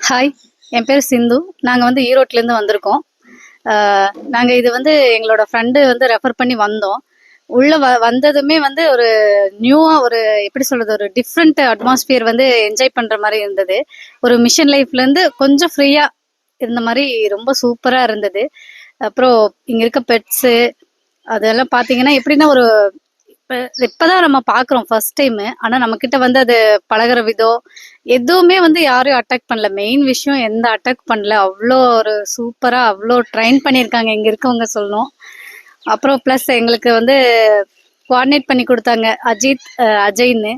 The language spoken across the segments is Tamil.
ஹாய், என் பேர் சிந்து. நாங்கள் வந்து ஈரோட்லேருந்து வந்திருக்கோம். நாங்கள் இது வந்து எங்களோட ஃப்ரெண்டு வந்து ரெஃபர் பண்ணி வந்தோம். உள்ளே வந்ததுமே வந்து ஒரு நியூவாக ஒரு எப்படி சொல்கிறது, ஒரு டிஃப்ரெண்ட் அட்மாஸ்பியர் வந்து என்ஜாய் பண்ணுற மாதிரி இருந்தது. ஒரு மிஷன் லைஃப்லேருந்து கொஞ்சம் ஃப்ரீயாக இருந்த மாதிரி ரொம்ப சூப்பராக இருந்தது. அப்புறம் இங்கே இருக்க பெட்ஸு அதெல்லாம் பார்த்தீங்கன்னா எப்படின்னா ஒரு இப்பதான் நம்ம பாக்குறோம் ஃபர்ஸ்ட் டைம். ஆனா நம்ம கிட்ட வந்து அது பழகுற விதம் எதுவுமே வந்து யாரையும் அட்டாக் பண்ணல. மெயின் விஷயம் எந்த அட்டாக் பண்ணல. அவ்வளோ ஒரு சூப்பரா அவ்வளோ ட்ரைன் பண்ணியிருக்காங்க இங்க இருக்கவங்க சொல்லணும். அப்புறம் ப்ளஸ் எங்களுக்கு வந்து கோஆர்டினேட் பண்ணி கொடுத்தாங்க அஜித் அஜய்ன்னு.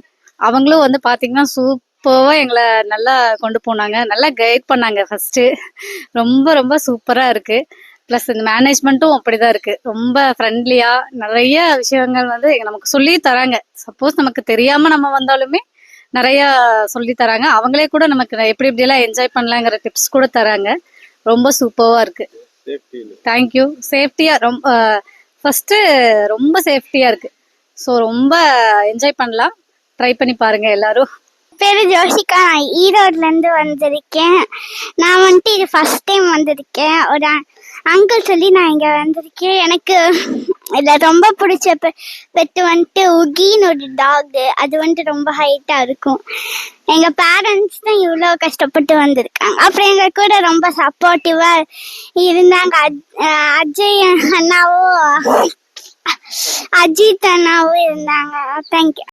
அவங்களும் வந்து பாத்தீங்கன்னா சூப்பரா எங்களை நல்லா கொண்டு போனாங்க, நல்லா கைட் பண்ணாங்க ஃபர்ஸ்ட். ரொம்ப ரொம்ப சூப்பரா இருக்கு. ப்ளஸ் இந்த மேனேஜ்மெண்ட்டும் அப்படிதான் இருக்கு. ரொம்ப ஃப்ரெண்ட்லியா நிறைய விஷயங்கள் வந்து நமக்கு சொல்லி தராங்க. சப்போஸ் நமக்கு தெரியாம நம்ம வந்தாலுமே நிறைய சொல்லி தராங்க. அவங்களே கூட நமக்கு எப்படி எப்படியெல்லாம் என்ஜாய் பண்ணலாங்கிற டிப்ஸ் கூட தராங்க. ரொம்ப சூப்பரா இருக்கு. தேங்க்யூ. சேஃப்டியா ரொம்ப ஃபர்ஸ்ட் ரொம்ப சேஃப்டியா இருக்கு. ஸோ ரொம்ப என்ஜாய் பண்ணலாம். ட்ரை பண்ணி பாருங்க எல்லாரும். பேரு ஜோஷிகா. நான் ஈரோட்ல இருந்து வந்திருக்கேன். நான் வந்துட்டு இது ஃபர்ஸ்ட் டைம் வந்திருக்கேன். ஒரு அங்கிள் சொல்லி நான் இங்க வந்திருக்கேன். எனக்கு இதுல ரொம்ப பிடிச்ச பெட்டு வந்துட்டு உகின்னு ஒரு டாக். அது வந்துட்டு ரொம்ப ஹைட்டா இருக்கும். எங்க பேரண்ட்ஸ் தான் இவ்வளோ கஷ்டப்பட்டு வந்திருக்காங்க. அப்புறம் எங்க கூட ரொம்ப சப்போர்ட்டிவா இருந்தாங்க. அஜய் அண்ணாவும் அஜித் அண்ணாவும் இருந்தாங்க. தேங்க்யூ.